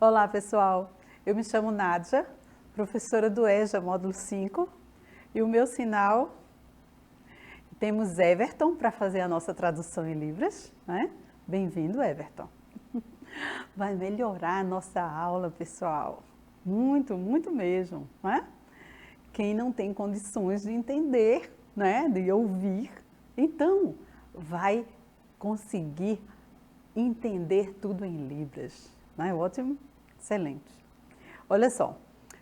Olá, pessoal. Eu me chamo Nádia, professora do EJA Módulo 5, e o meu sinal, temos Everton para fazer a nossa tradução em Libras, né? Bem-vindo, Everton. Vai melhorar a nossa aula, pessoal. Muito, muito mesmo, né? Quem não tem condições de entender, né, de ouvir, então vai conseguir entender tudo em Libras, né? Ótimo, excelente. Olha só,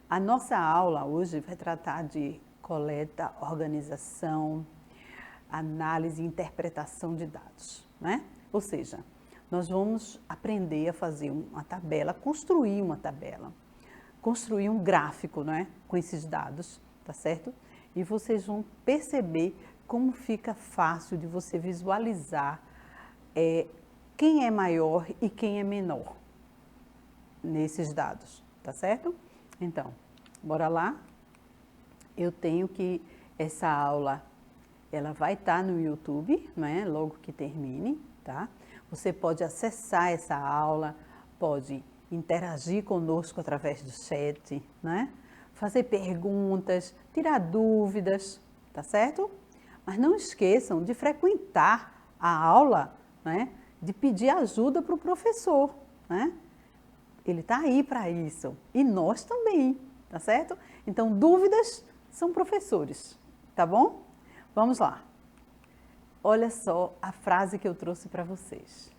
a nossa aula hoje vai tratar de coleta, organização, análise e interpretação de dados, né? Ou seja, nós vamos aprender a fazer uma tabela, construir uma tabela, construir um gráfico, né, com esses dados, tá certo? E vocês vão perceber como fica fácil de você visualizar quem é maior e quem é menor nesses dados, tá certo? Então, bora lá. Eu tenho que essa aula ela vai estar no YouTube, né? Logo que termine, tá? Você pode acessar essa aula, pode interagir conosco através do chat, né? Fazer perguntas, tirar dúvidas, tá certo? Mas não esqueçam de frequentar a aula, né? De pedir ajuda para o professor, né? Ele está aí para isso. E nós também, tá certo? Então, dúvidas são professores, tá bom? Vamos lá. Olha só a frase que eu trouxe para vocês.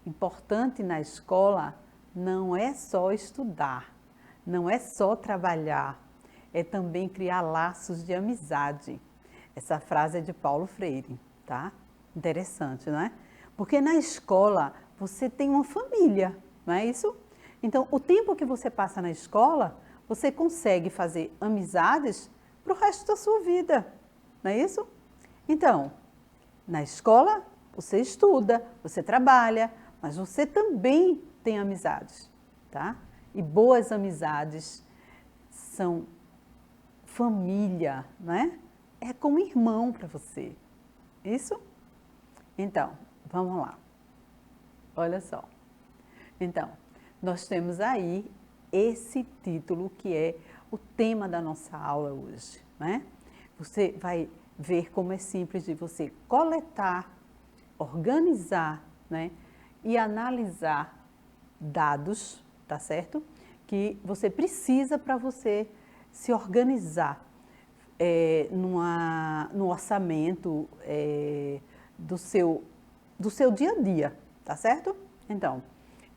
Importante na escola não é só estudar, não é só trabalhar, é também criar laços de amizade. Essa frase é de Paulo Freire, tá? Interessante, não é? Porque na escola você tem uma família, não é isso? Então, o tempo que você passa na escola, você consegue fazer amizades para o resto da sua vida, não é isso? Então, na escola você estuda, você trabalha, mas você também tem amizades, tá? E boas amizades são família, né? É como irmão para você. Isso? Então, vamos lá. Olha só. Então, nós temos aí esse título que é o tema da nossa aula hoje, né? Você vai ver como é simples de você coletar, organizar, né? E analisar dados, tá certo? Que você precisa para você se organizar no orçamento do seu dia a dia, tá certo? Então,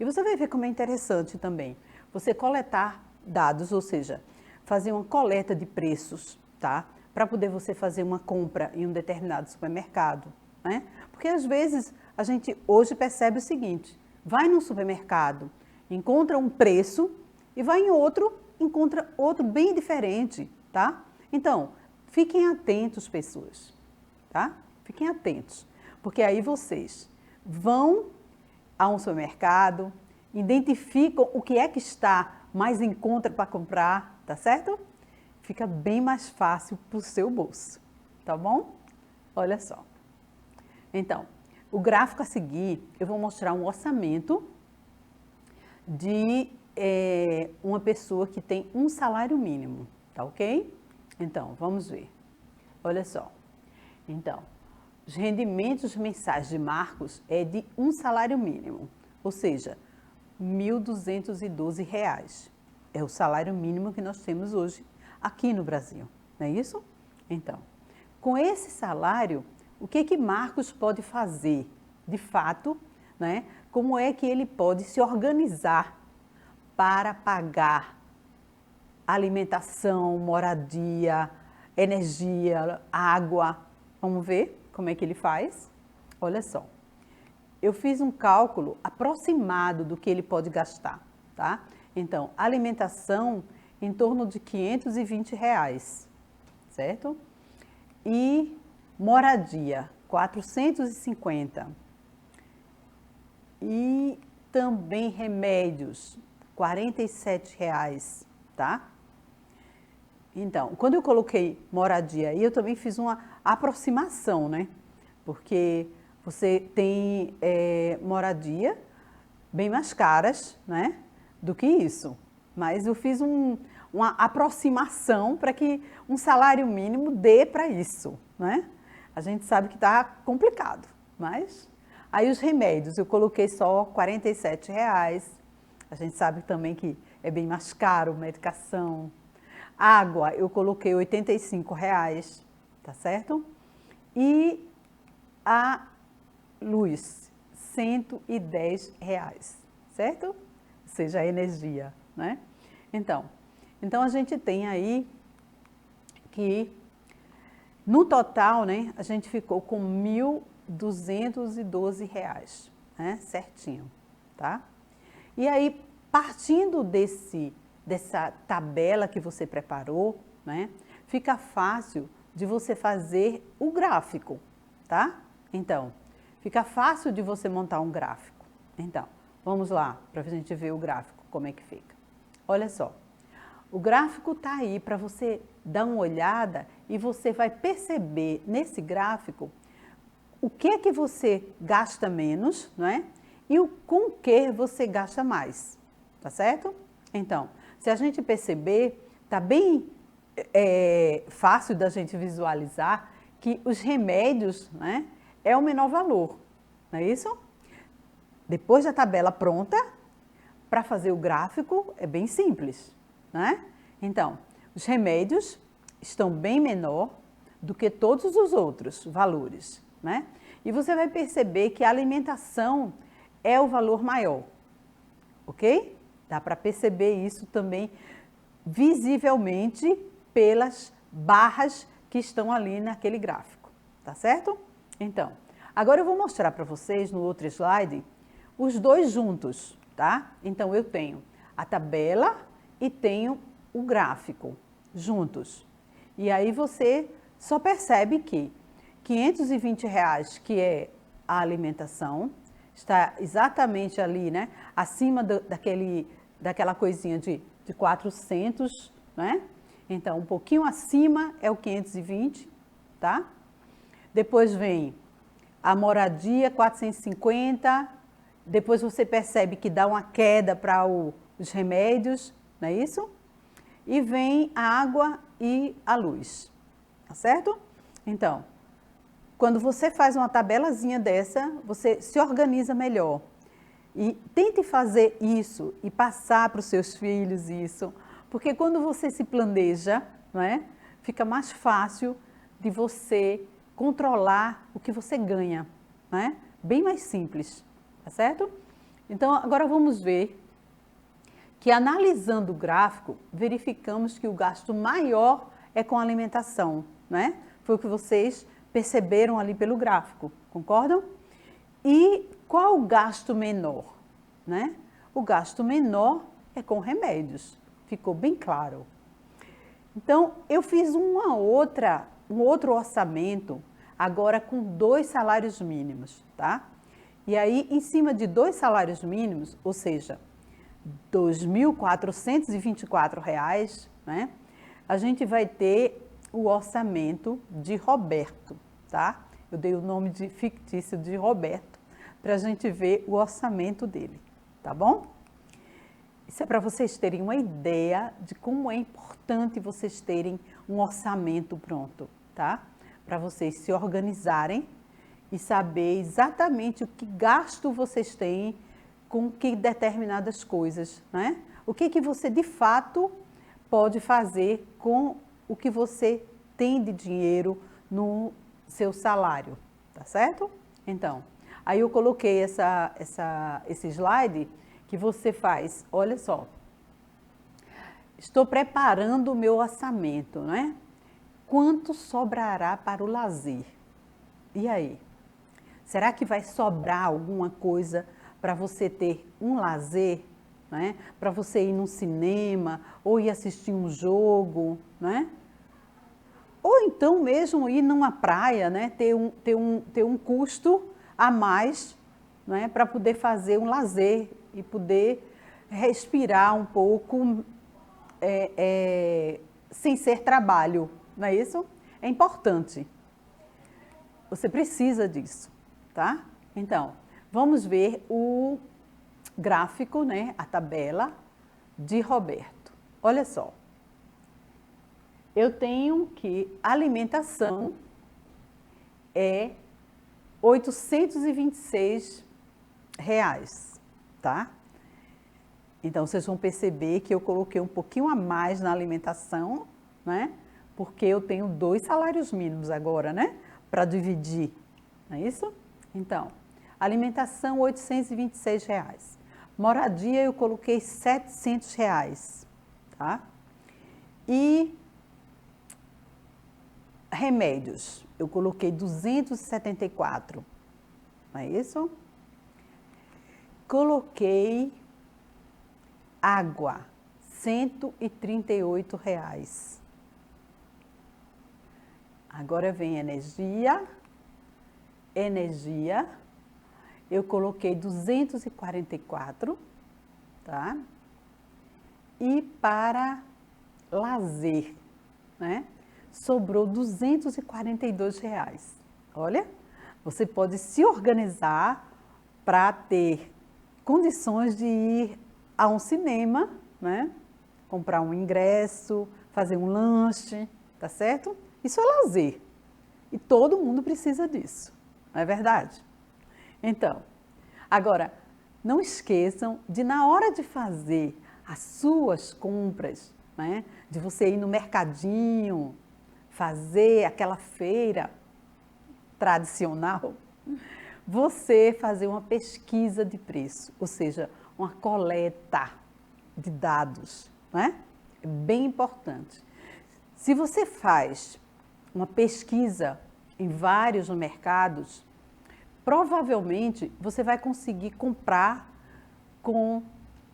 e você vai ver como é interessante também você coletar dados, ou seja, fazer uma coleta de preços, tá? Para poder você fazer uma compra em um determinado supermercado, né? Porque às vezes a gente hoje percebe o seguinte: vai num supermercado, encontra um preço e vai em outro, encontra outro bem diferente, tá? Então, fiquem atentos, pessoas, tá? Fiquem atentos, porque aí vocês vão a um supermercado, identificam o que é que está mais em conta para comprar, tá certo? Fica bem mais fácil para o seu bolso, tá bom? Olha só. Então, o gráfico a seguir, eu vou mostrar um orçamento de uma pessoa que tem um salário mínimo, tá ok? Então, vamos ver. Olha só. Então, os rendimentos mensais de Marcos é de um salário mínimo, ou seja, R$ 1.212. É o salário mínimo que nós temos hoje aqui no Brasil, não é isso? Então, com esse salário, o que Marcos pode fazer, de fato, né? Como é que ele pode se organizar para pagar alimentação, moradia, energia, água? Vamos ver como é que ele faz? Olha só, eu fiz um cálculo aproximado do que ele pode gastar, tá? Então, alimentação em torno de R$ 520, certo? E moradia, 450. E também remédios, R$ 47, tá? Então, quando eu coloquei moradia aí, eu também fiz uma aproximação, né? Porque você tem moradia bem mais caras, né? do que isso, mas eu fiz uma aproximação para que um salário mínimo dê para isso, né? A gente sabe que está complicado, mas aí os remédios, eu coloquei só R$ 47,00. A gente sabe também que é bem mais caro, medicação. Água, eu coloquei R$ 85,00, tá certo? E a luz, R$ 110,00, certo? Ou seja, a energia, né? Então a gente tem aí que, no total, né, a gente ficou com R$ 1.212, né, certinho, tá? E aí, partindo dessa tabela que você preparou, né, fica fácil de você fazer o gráfico, tá? Então, fica fácil de você montar um gráfico. Então, vamos lá, para a gente ver o gráfico, como é que fica. Olha só, o gráfico está aí para você dar uma olhada e você vai perceber nesse gráfico o que é que você gasta menos, não é? E com que você gasta mais, tá certo? Então, se a gente perceber, tá bem fácil da gente visualizar que os remédios, né, é o menor valor, não é isso? Depois da tabela pronta, para fazer o gráfico é bem simples, né? Então, os remédios estão bem menor do que todos os outros valores, né? E você vai perceber que a alimentação é o valor maior, ok? Dá para perceber isso também visivelmente pelas barras que estão ali naquele gráfico, tá certo? Então, agora eu vou mostrar para vocês no outro slide os dois juntos, tá? Então, eu tenho a tabela e tenho o gráfico juntos. E aí você só percebe que R$ 520,00, que é a alimentação, está exatamente ali, né? Acima daquela coisinha de 400, né? Então, um pouquinho acima é o 520, tá? Depois vem a moradia, 450. Depois você percebe que dá uma queda para os remédios, não é isso? E vem a água e a luz, tá certo? Então, quando você faz uma tabelazinha dessa, você se organiza melhor. E tente fazer isso e passar para os seus filhos isso, porque quando você se planeja, não é? Fica mais fácil de você controlar o que você ganha, não é? Bem mais simples, tá certo? Então, agora vamos ver que, analisando o gráfico, verificamos que o gasto maior é com alimentação, né? Foi o que vocês perceberam ali pelo gráfico, concordam? E qual o gasto menor, né? O gasto menor é com remédios, ficou bem claro. Então, eu fiz um outro orçamento, agora com 2 salários mínimos, tá? E aí, em cima de 2 salários mínimos, ou seja, R$ 2.424, né? A gente vai ter o orçamento de Roberto, tá? Eu dei o nome de fictício de Roberto, para a gente ver o orçamento dele, tá bom? Isso é para vocês terem uma ideia de como é importante vocês terem um orçamento pronto, tá? Para vocês se organizarem e saber exatamente o que gasto vocês têm com que determinadas coisas, né? O que você de fato pode fazer com o que você tem de dinheiro no seu salário, tá certo? Então, aí eu coloquei esse slide que você faz, olha só. Estou preparando o meu orçamento, né? Quanto sobrará para o lazer? E aí? Será que vai sobrar alguma coisa para você ter um lazer, né? Para você ir num cinema ou ir assistir um jogo, né? Ou então mesmo ir numa praia, né? Ter um custo a mais, né? Para poder fazer um lazer e poder respirar um pouco sem ser trabalho, não é isso? É importante. Você precisa disso, tá? Então, vamos ver o gráfico, né? A tabela de Roberto. Olha só, eu tenho que alimentação é R$ 826, tá? Então, vocês vão perceber que eu coloquei um pouquinho a mais na alimentação, né? Porque eu tenho 2 salários mínimos agora, né? Para dividir, não é isso? Então, alimentação R$ 826. Moradia eu coloquei R$ 700, tá? E remédios, eu coloquei 274, não é isso? Coloquei água, R$ 138. Agora vem energia, eu coloquei 244, tá? E para lazer, né? Sobrou R$ 242. Olha, você pode se organizar para ter condições de ir a um cinema, né? Comprar um ingresso, fazer um lanche, tá certo? Isso é lazer. E todo mundo precisa disso, não é verdade? Então, agora, não esqueçam de, na hora de fazer as suas compras, né? De você ir no mercadinho, fazer aquela feira tradicional, você fazer uma pesquisa de preço, ou seja, uma coleta de dados, né? É bem importante. Se você faz uma pesquisa em vários mercados, provavelmente você vai conseguir comprar com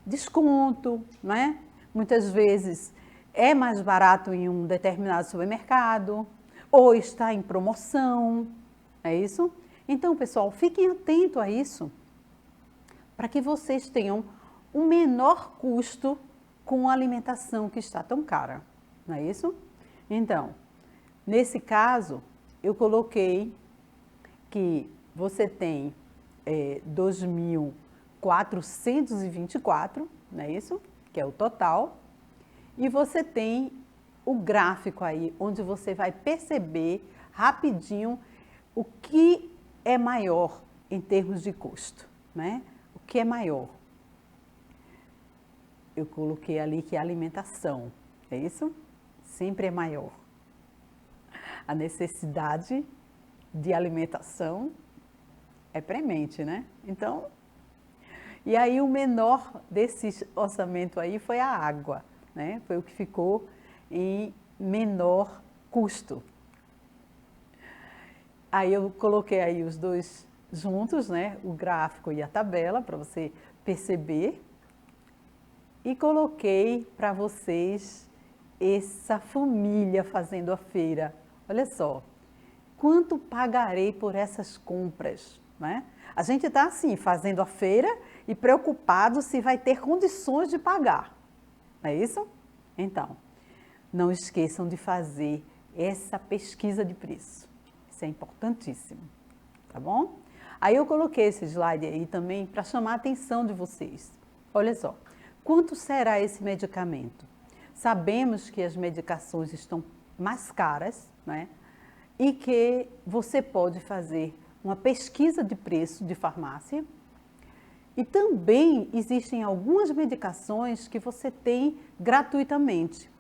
desconto, né? Muitas vezes é mais barato em um determinado supermercado ou está em promoção, é isso? Então, pessoal, fiquem atentos a isso para que vocês tenham um menor custo com a alimentação que está tão cara, não é isso? Então, nesse caso, eu coloquei que você tem 2.424, não é isso? Que é o total. E você tem o gráfico aí, onde você vai perceber rapidinho o que é maior em termos de custo, né? O que é maior? Eu coloquei ali que é a alimentação, é isso? Sempre é maior. A necessidade de alimentação é premente, né? Então, e aí o menor desse orçamento aí foi a água, né? Foi o que ficou em menor custo. Aí eu coloquei aí os dois juntos, né? O gráfico e a tabela para você perceber. E coloquei para vocês essa família fazendo a feira. Olha só, quanto pagarei por essas compras, né? A gente está assim, fazendo a feira e preocupado se vai ter condições de pagar, não é isso? Então, não esqueçam de fazer essa pesquisa de preço, isso é importantíssimo, tá bom? Aí eu coloquei esse slide aí também para chamar a atenção de vocês. Olha só, quanto será esse medicamento? Sabemos que as medicações estão mais caras, né? E que você pode fazer uma pesquisa de preço de farmácia. E também existem algumas medicações que você tem gratuitamente,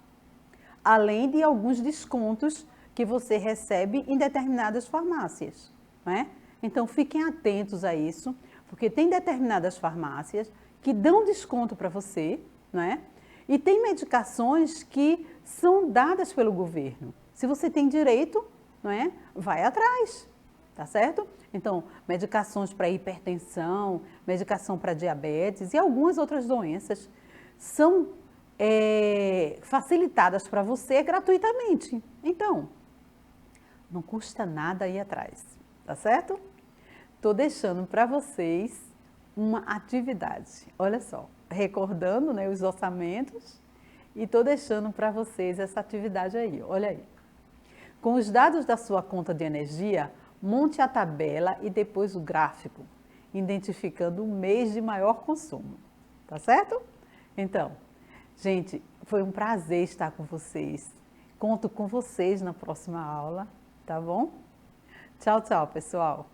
além de alguns descontos que você recebe em determinadas farmácias, né? Então fiquem atentos a isso, porque tem determinadas farmácias que dão desconto para você, né? E tem medicações que são dadas pelo governo. Se você tem direito, não é? Vai atrás, tá certo? Então, medicações para hipertensão, medicação para diabetes e algumas outras doenças são facilitadas para você gratuitamente. Então, não custa nada ir atrás, tá certo? Estou deixando para vocês uma atividade. Olha só, recordando, né, os orçamentos e estou deixando para vocês essa atividade aí. Olha aí. Com os dados da sua conta de energia, monte a tabela e depois o gráfico, identificando o mês de maior consumo. Tá certo? Então, Gente, foi um prazer estar com vocês. Conto com vocês na próxima aula, tá bom? Tchau, tchau, pessoal.